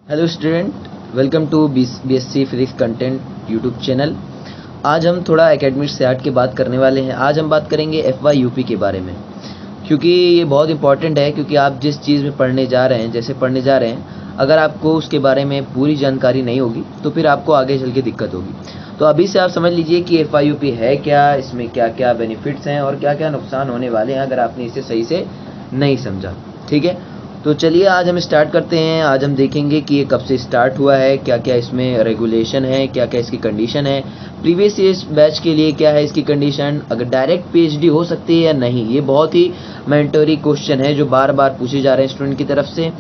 Hello student, welcome to BSc physics content YouTube channel. आज हम थोड़ा एकेडमिक से हट के बात करने वाले हैं। आज हम बात करेंगे एफवाई यूपी के बारे में, क्योंकि ये बहुत इंपॉर्टेंट है। क्योंकि आप जिस चीज़ में पढ़ने जा रहे हैं, जैसे पढ़ने जा रहे हैं, अगर आपको उसके बारे में पूरी जानकारी नहीं होगी तो फिर आपको आगे चल के दिक्कत होगी। तो अभी से आप समझ लीजिए कि एफवाई यूपी है क्या, इसमें क्या क्या बेनिफिट्स हैं और क्या क्या नुकसान होने वाले हैं अगर आपने इसे सही से नहीं समझा। ठीक है, तो चलिए आज हम स्टार्ट करते हैं। आज हम देखेंगे कि ये कब से स्टार्ट हुआ है, क्या क्या इसमें रेगुलेशन है, क्या क्या इसकी कंडीशन है, प्रीवियस ईयर बैच के लिए क्या है इसकी कंडीशन, अगर डायरेक्ट पीएचडी हो सकती है या नहीं। ये बहुत ही मैंडेटरी क्वेश्चन है जो बार बार पूछे जा रहे हैं स्टूडेंट की तरफ से।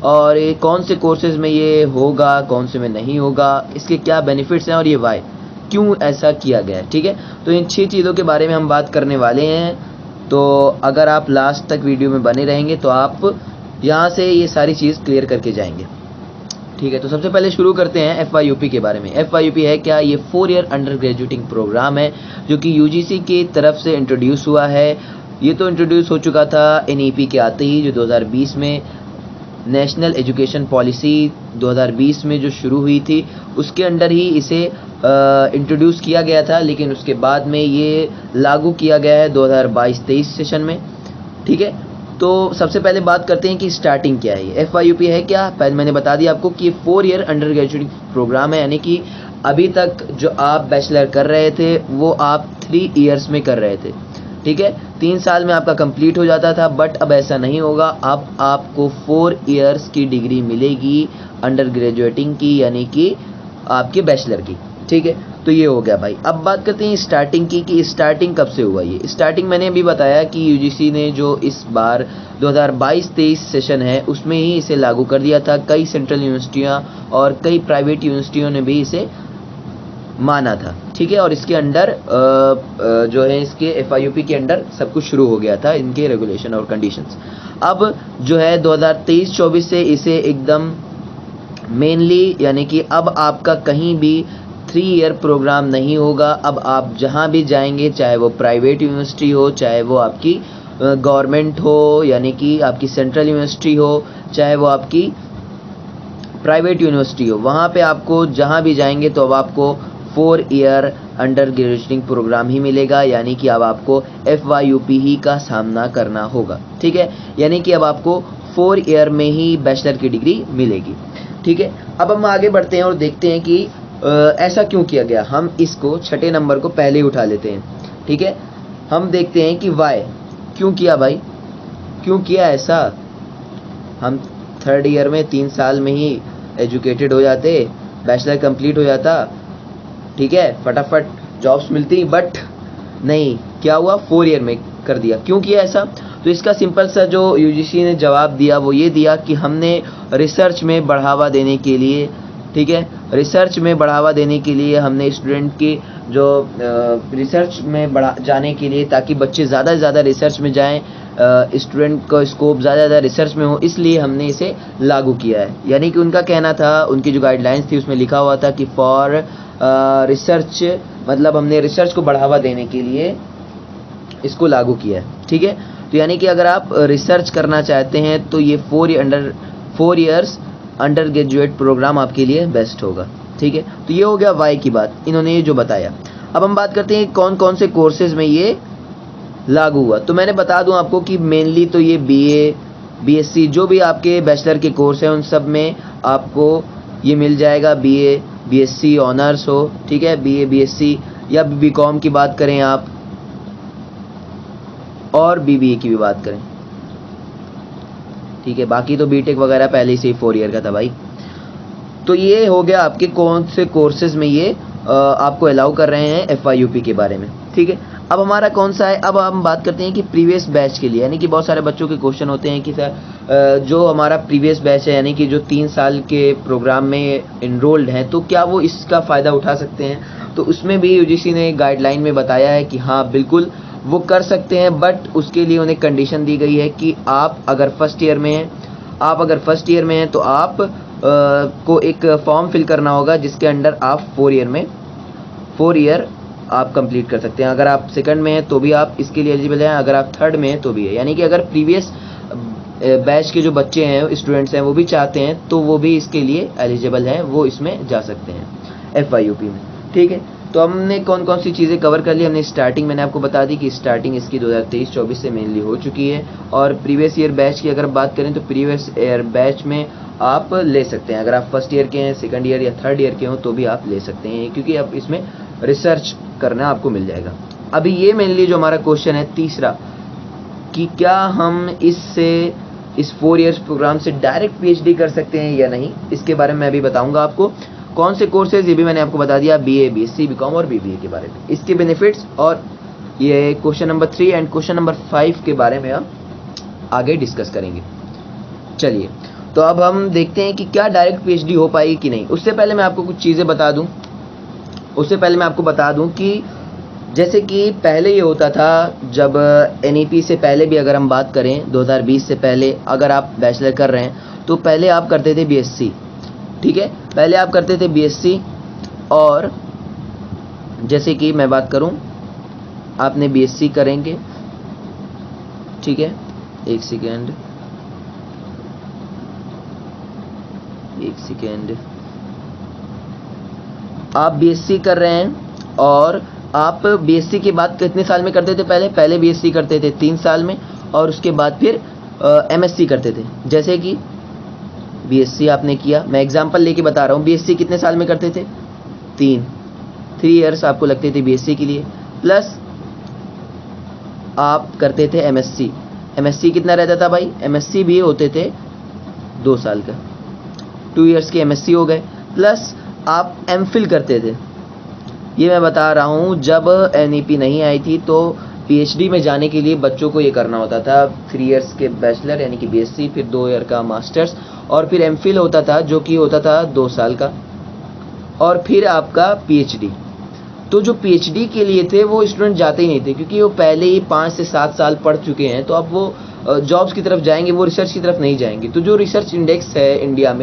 और ये कौन से कोर्सेज में ये होगा, कौन से में नहीं होगा, इसके क्या बेनिफिट्स हैं और ये वाई क्यों ऐसा किया गया है। ठीक है, तो इन 6 चीज़ों के बारे में हम बात करने वाले हैं। तो अगर आप लास्ट तक वीडियो में बने रहेंगे तो आप यहाँ से ये सारी चीज़ क्लियर करके जाएंगे। ठीक है, तो सबसे पहले शुरू करते हैं एफवाईयूपी के बारे में। एफवाईयूपी है क्या? ये 4 ईयर अंडर ग्रेजुएटिंग प्रोग्राम है जो कि यूजीसी की तरफ से इंट्रोड्यूस हुआ है। ये तो इंट्रोड्यूस हो चुका था एनईपी के आते ही, जो 2020 में नेशनल एजुकेशन पॉलिसी 2020 में जो शुरू हुई थी उसके अंडर ही इसे इंट्रोड्यूस किया गया था। लेकिन उसके बाद में ये लागू किया गया है 2022-23 सेशन में। ठीक है, तो सबसे पहले बात करते हैं कि स्टार्टिंग क्या है। ये एफवाईयूपी है क्या? पहले मैंने बता दिया आपको कि 4 ईयर अंडर ग्रेजुएट प्रोग्राम है, यानी कि अभी तक जो आप बैचलर कर रहे थे वो आप 3 ईयर्स में कर रहे थे। ठीक है, 3 साल में आपका कंप्लीट हो जाता था, बट अब ऐसा नहीं होगा। अब आपको 4 ईयर्स की डिग्री मिलेगी अंडर ग्रेजुएटिंग की, यानी कि आपके बैचलर की। ठीक है, तो ये हो गया भाई। अब बात करते हैं स्टार्टिंग की कि स्टार्टिंग कब से हुआ। ये स्टार्टिंग मैंने अभी बताया कि यूजीसी ने जो इस बार 2022-23 सेशन है उसमें ही इसे लागू कर दिया था। कई सेंट्रल यूनिवर्सिटियां और कई प्राइवेट यूनिवर्सिटियों ने भी इसे माना था। ठीक है, और इसके अंडर जो है इसके एफआईयूपी के अंडर सब कुछ शुरू हो गया था, इनके रेगुलेशन और कंडीशंस। अब जो है 2023-24 से इसे एकदम मेनली, यानी कि अब आपका कहीं भी 3 ईयर प्रोग्राम नहीं होगा। अब आप जहां भी जाएंगे, चाहे वो प्राइवेट यूनिवर्सिटी हो, चाहे वो आपकी गवर्नमेंट हो यानी कि आपकी सेंट्रल यूनिवर्सिटी हो, चाहे वो आपकी प्राइवेट यूनिवर्सिटी हो, वहाँ पे आपको जहाँ भी जाएंगे तो अब आपको 4 ईयर अंडर ग्रेजुएटिंग प्रोग्राम ही मिलेगा, यानी कि अब आपको एफवाईयूपी ही का सामना करना होगा। ठीक है, यानी कि अब आपको 4 ईयर में ही बैचलर की डिग्री मिलेगी। ठीक है, अब हम आगे बढ़ते हैं और देखते हैं कि ऐसा क्यों किया गया। हम इसको 6ठे नंबर को पहले ही उठा लेते हैं। ठीक है, हम देखते हैं कि वाई क्यों किया भाई, क्यों किया ऐसा। हम 3rd ईयर में 3 साल में ही एजुकेटेड हो जाते, बैचलर कंप्लीट हो जाता। ठीक है, फटाफट जॉब्स मिलती, बट नहीं, क्या हुआ, 4 ईयर में कर दिया। क्यों किया ऐसा? तो इसका सिंपल सा जो यूजीसी ने जवाब दिया वो ये दिया कि हमने रिसर्च में बढ़ावा देने के लिए, ठीक है, रिसर्च में बढ़ावा देने के लिए हमने स्टूडेंट की जो रिसर्च में बढ़ा जाने के लिए, ताकि बच्चे ज़्यादा से ज़्यादा रिसर्च में जाएं, स्टूडेंट का स्कोप ज़्यादा ज़्यादा रिसर्च में हो, इसलिए हमने इसे लागू किया है। यानी कि उनका कहना था, उनकी जो गाइडलाइंस थी उसमें लिखा हुआ था कि फॉर रिसर्च, मतलब हमने रिसर्च को बढ़ावा देने के लिए इसको लागू किया है। ठीक है, तो यानी कि अगर आप रिसर्च करना चाहते हैं तो ये 4 ईयर्स अंडर ग्रेजुएट प्रोग्राम आपके लिए बेस्ट होगा। ठीक है, तो ये हो गया वाई की बात, इन्होंने ये जो बताया। अब हम बात करते हैं कौन कौन से कोर्सेज में ये लागू हुआ। तो मैंने बता दूं आपको कि मेनली तो ये बीए, बीएससी, जो भी आपके बैचलर के कोर्स हैं उन सब में आपको ये मिल जाएगा। बीए, बीएससी ऑनर्स हो, ठीक है, बीए, बीएससी, या बीकॉम की बात करें आप, और बीबीए की भी बात करें। ठीक है, बाकी तो बीटेक वगैरह पहले से ही 4 ईयर का था भाई। तो ये हो गया आपके कौन से कोर्सेज में ये आपको अलाउ कर रहे हैं एफआईयूपी के बारे में। ठीक है, अब हमारा कौन सा है, अब हम बात करते हैं कि प्रीवियस बैच के लिए, यानी कि बहुत सारे बच्चों के क्वेश्चन होते हैं कि सर जो हमारा प्रीवियस बैच है, यानी कि जो 3 साल के प्रोग्राम में इनरोल्ड हैं, तो क्या वो इसका फ़ायदा उठा सकते हैं। तो उसमें भी यूजीसी ने गाइडलाइन में बताया है कि हाँ बिल्कुल वो कर सकते हैं, बट उसके लिए उन्हें कंडीशन दी गई है कि आप अगर फर्स्ट ईयर में हैं, तो आप को एक फॉर्म फिल करना होगा जिसके अंडर आप 4 ईयर आप कंप्लीट कर सकते हैं। अगर आप सेकंड में हैं तो भी आप इसके लिए एलिजिबल हैं, अगर आप थर्ड में हैं तो भी है। यानी कि अगर प्रीवियस बैच के जो बच्चे हैं, स्टूडेंट्स हैं, वो भी चाहते हैं तो वो भी इसके लिए एलिजिबल हैं, वो इसमें जा सकते हैं FYUP में। ठीक है, तो हमने कौन कौन सी चीज़ें कवर कर ली। हमने स्टार्टिंग मैंने आपको बता दी कि स्टार्टिंग इसकी 2023-24 से मेनली हो चुकी है। और प्रीवियस ईयर बैच की अगर बात करें तो प्रीवियस ईयर बैच में आप ले सकते हैं, अगर आप फर्स्ट ईयर के हैं, सेकंड ईयर या थर्ड ईयर के हो तो भी आप ले सकते हैं, क्योंकि अब इसमें रिसर्च करना आपको मिल जाएगा। अभी ये मेनली जो हमारा क्वेश्चन है तीसरा, कि क्या हम इससे इस 4 इयर्स प्रोग्राम से डायरेक्ट PhD कर सकते हैं या नहीं, इसके बारे में मैं अभी बताऊंगा आपको। कौन से कोर्सेज, ये भी मैंने आपको बता दिया, BA, BSc, BCom और BBA के बारे में, इसके बेनिफिट्स, और ये question number 3 and question number 5 के बारे में हम आगे डिस्कस करेंगे। चलिए, तो अब हम देखते हैं कि क्या डायरेक्ट PhD हो पाएगी कि नहीं। उससे पहले मैं आपको कुछ चीज़ें बता दूं कि जैसे कि पहले ये होता था, जब NEP से पहले भी अगर हम बात करें 2020 से पहले, अगर आप बैचलर कर रहे हैं तो पहले आप करते थे BSc। ठीक है, पहले आप करते थे BSc, और जैसे कि मैं बात करूं, आपने BSc करेंगे। ठीक है, एक सेकेंड, आप BSc कर रहे हैं, और आप BSc के बाद कितने साल में करते थे, पहले BSc करते थे 3 साल में, और उसके बाद फिर MSc करते थे। जैसे कि BSc आपने किया, मैं एग्जांपल लेके बता रहा हूँ, BSc कितने साल में करते थे, 3 इयर्स आपको लगते थे BSc के लिए, प्लस आप करते थे MSc कितना रहता था भाई, MSc भी होते थे 2 साल का, 2 इयर्स के MSc हो गए, प्लस आप MPhil करते थे। ये मैं बता रहा हूँ, जब NEP नहीं आई थी तो PhD में जाने के लिए बच्चों को ये करना होता था, 3 इयर्स के बैचलर यानी कि BSc, फिर 2 ईयर का मास्टर्स, और फिर MPhil होता था जो कि होता था 2 साल का, और फिर आपका PhD। तो जो PhD के लिए थे वो स्टूडेंट जाते ही नहीं थे, क्योंकि वो पहले ही 5 से 7 साल पढ़ चुके हैं, तो अब वो जॉब्स की तरफ जाएंगे, वो रिसर्च की तरफ नहीं जाएंगे। तो जो रिसर्च इंडेक्स है इंडिया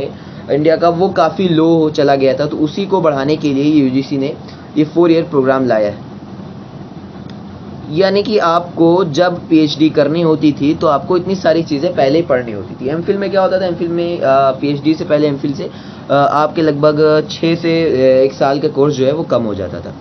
का, वो काफ़ी लो हो चला गया था, तो उसी को बढ़ाने के लिए UGC ने ये 4 ईयर प्रोग्राम लाया है। यानी कि आपको जब PhD करनी होती थी तो आपको इतनी सारी चीज़ें पहले ही पढ़नी होती थी। MPhil में क्या होता था, MPhil में PhD से पहले, MPhil से आपके लगभग 6 से 1 साल का कोर्स जो है वो कम हो जाता था।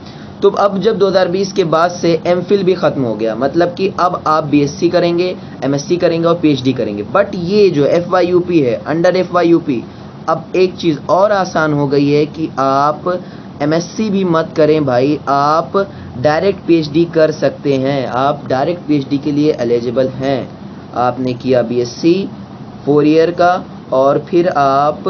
तो अब जब 2020 के बाद से MPhil भी ख़त्म हो गया, मतलब कि अब आप BSc करेंगे, MSc करेंगे और PhD करेंगे। बट ये जो FYUP है, अंडर FYUP अब एक चीज़ और आसान हो गई है कि आप MSc भी मत करें भाई, आप डायरेक्ट PhD कर सकते हैं, आप डायरेक्ट PhD के लिए एलिजिबल हैं। आपने किया BSc 4 ईयर का, और फिर आप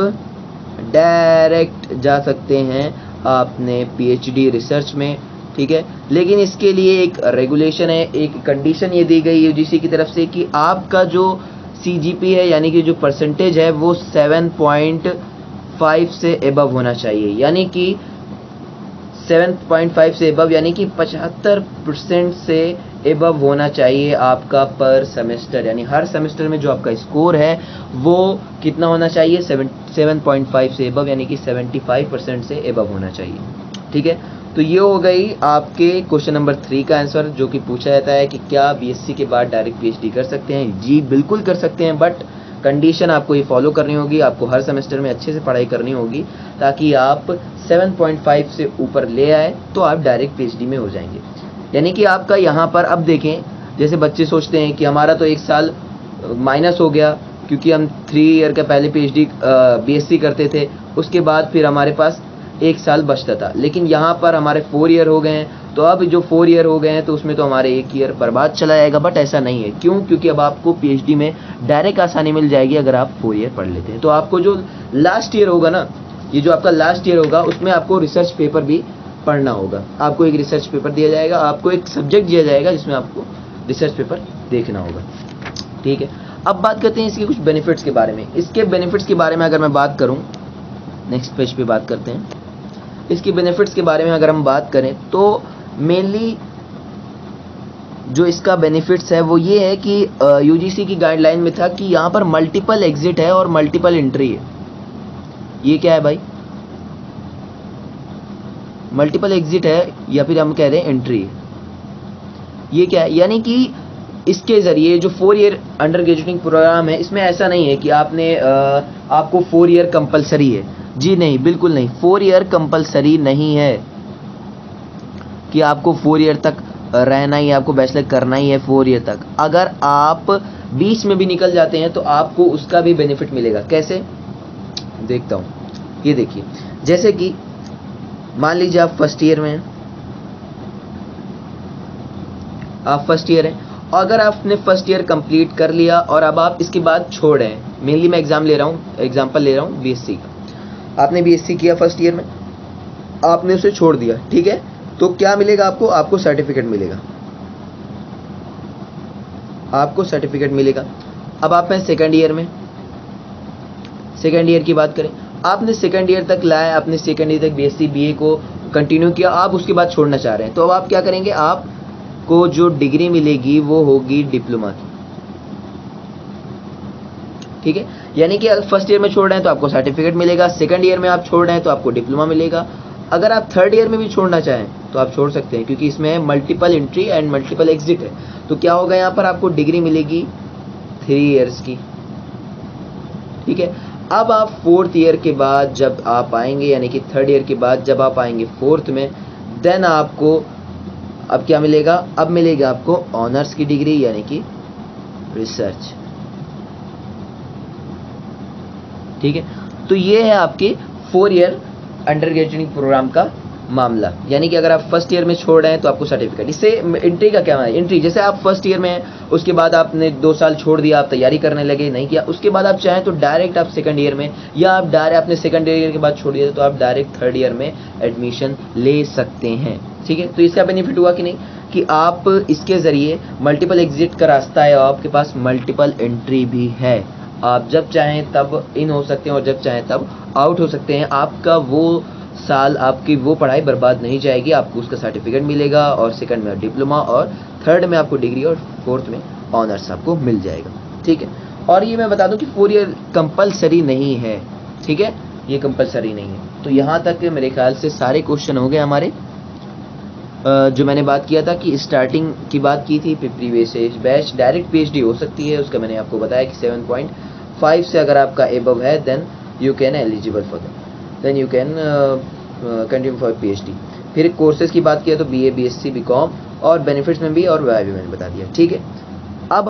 डायरेक्ट जा सकते हैं आपने PhD रिसर्च में। ठीक है, लेकिन इसके लिए एक रेगुलेशन है, एक कंडीशन ये दी गई UGC की तरफ से कि आपका जो CGP है, यानी कि जो परसेंटेज है, वो 7.5 से एबव होना चाहिए, यानी कि 7.5 से एबव, यानी कि 75% से एबव होना चाहिए आपका पर सेमेस्टर, यानी हर सेमेस्टर में जो आपका स्कोर है वो कितना होना चाहिए, 7.5 से एबव, यानी कि 75% से एबव होना चाहिए। ठीक है, तो ये हो गई आपके क्वेश्चन नंबर 3 का आंसर, जो कि पूछा जाता है कि क्या BSc के बाद डायरेक्ट PhD कर सकते हैं। जी बिल्कुल कर सकते हैं, बट कंडीशन आपको ये फॉलो करनी होगी, आपको हर सेमेस्टर में अच्छे से पढ़ाई करनी होगी, ताकि आप 7.5 से ऊपर ले आए तो आप डायरेक्ट PhD में हो जाएंगे। यानी कि आपका यहाँ पर, अब देखें, जैसे बच्चे सोचते हैं कि हमारा तो 1 साल माइनस हो गया, क्योंकि हम 3 ईयर का पहले BSc करते थे, उसके बाद फिर हमारे पास 1 साल बचता था, लेकिन यहाँ पर हमारे 4 ईयर हो गए हैं, तो अब जो 4 ईयर हो गए हैं तो उसमें तो हमारे 1 ईयर बर्बाद चला जाएगा। बट ऐसा नहीं है, क्यों? क्योंकि अब आपको PhD में डायरेक्ट आसानी मिल जाएगी अगर आप 4 ईयर पढ़ लेते हैं। तो आपको जो लास्ट ईयर होगा ना, ये जो आपका लास्ट ईयर होगा, उसमें आपको रिसर्च पेपर भी पढ़ना होगा। आपको एक रिसर्च पेपर दिया जाएगा, आपको एक सब्जेक्ट दिया जाएगा जिसमें आपको रिसर्च पेपर देखना होगा। ठीक है, अब बात करते हैं इसके कुछ बेनिफिट्स के बारे में। इसके बेनिफिट्स के बारे में अगर मैं बात करूं, नेक्स्ट पेज पे बात करते हैं। इसके बेनिफिट्स के बारे में अगर हम बात करें तो मेनली जो इसका बेनिफिट्स है वो ये है कि UGC की गाइडलाइन में था कि यहाँ पर मल्टीपल एग्जिट है और मल्टीपल एंट्री है। ये क्या है भाई? मल्टीपल एग्जिट है या फिर हम कह रहे हैं एंट्री है। ये क्या है? यानी कि इसके ज़रिए जो 4 ईयर अंडर ग्रेजुएटिंग प्रोग्राम है, इसमें ऐसा नहीं है कि आपको 4 ईयर कंपलसरी है। जी नहीं, बिल्कुल नहीं, 4 ईयर कंपलसरी नहीं है कि आपको 4 ईयर तक रहना ही है, आपको बैचलर करना ही है 4 ईयर तक। अगर आप बीच में भी निकल जाते हैं तो आपको उसका भी बेनिफिट मिलेगा। कैसे? देखता हूँ, ये देखिए, जैसे कि मान लीजिए आप फर्स्ट ईयर में हैं, आप फर्स्ट ईयर हैं, अगर आपने फर्स्ट ईयर कंप्लीट कर लिया और अब आप इसके बाद छोड़ रहे हैं, मेनली मैं एग्जांपल ले रहा हूँ बीएससी का। आपने बीएससी किया फर्स्ट ईयर में, आपने उसे छोड़ दिया, ठीक है, तो क्या मिलेगा आपको? आपको सर्टिफिकेट मिलेगा, आपको सर्टिफिकेट मिलेगा। अब आप हैं सेकंड ईयर में, सेकंड ईयर की बात करें, आपने सेकंड ईयर तक लाया, आपने सेकंड ईयर तक बीएससी बीए को कंटिन्यू किया, आप उसके बाद छोड़ना चाह रहे हैं, तो अब आप क्या करेंगे? आपको जो डिग्री मिलेगी वो होगी डिप्लोमा की, ठीक है। यानी कि अगर फर्स्ट ईयर में छोड़ रहे हैं तो आपको सर्टिफिकेट मिलेगा, सेकंड ईयर में आप छोड़ रहे हैं तो आपको डिप्लोमा मिलेगा। अगर आप थर्ड ईयर में भी छोड़ना चाहें तो आप छोड़ सकते हैं, क्योंकि इसमें multiple entry and multiple exit है। तो क्या होगा? यहाँ पर आपको डिग्री मिलेगी 3 ईयर्स की, ठीक है। अब आप फोर्थ ईयर के बाद जब आप आएंगे, यानी कि थर्ड ईयर के बाद जब आप आएंगे फोर्थ में, देन आपको अब क्या मिलेगा? अब मिलेगा आपको ऑनर्स की डिग्री, यानी कि रिसर्च, ठीक है। तो ये है आपके 4 ईयर अंडर ग्रेजुएटिंग प्रोग्राम का मामला। यानी कि अगर आप फर्स्ट ईयर में छोड़ रहे हैं तो आपको सर्टिफिकेट। इससे एंट्री का क्या है? एंट्री जैसे आप फर्स्ट ईयर में हैं, उसके बाद आपने 2 साल छोड़ दिया, आप तैयारी करने लगे, नहीं किया, उसके बाद आप चाहें तो डायरेक्ट आप सेकंड ईयर में, या आप डायरेक्ट आपने सेकंड ईयर के बाद छोड़ दिया तो आप डायरेक्ट थर्ड ईयर में एडमिशन ले सकते हैं, ठीक है। तो इसका बेनिफिट हुआ कि नहीं, कि आप इसके ज़रिए मल्टीपल एग्जिट का रास्ता है, और आपके पास मल्टीपल एंट्री भी है। आप जब चाहें तब इन हो सकते हैं और जब चाहें तब आउट हो सकते हैं। आपका वो साल, आपकी वो पढ़ाई बर्बाद नहीं जाएगी, आपको उसका सर्टिफिकेट मिलेगा, और सेकंड में डिप्लोमा, और थर्ड में आपको डिग्री, और फोर्थ में ऑनर्स आपको मिल जाएगा, ठीक है। और ये मैं बता दूं कि 4 ईयर कंपलसरी नहीं है, ठीक है, ये कंपलसरी नहीं है। तो यहाँ तक मेरे ख्याल से सारे क्वेश्चन हो गए हमारे। जो मैंने बात किया था कि स्टार्टिंग की बात की थी, प्रीवियस बैच डायरेक्ट पीएचडी हो सकती है, उसका मैंने आपको बताया कि 7.5 से अगर आपका एबव है, then you can eligible for that, then you can continue for PhD. फिर कोर्सेज की बात किया तो बीए, बीएससी, बीकॉम, और बेनिफिट्स में भी और वाई भी मैंने बता दिया, ठीक है।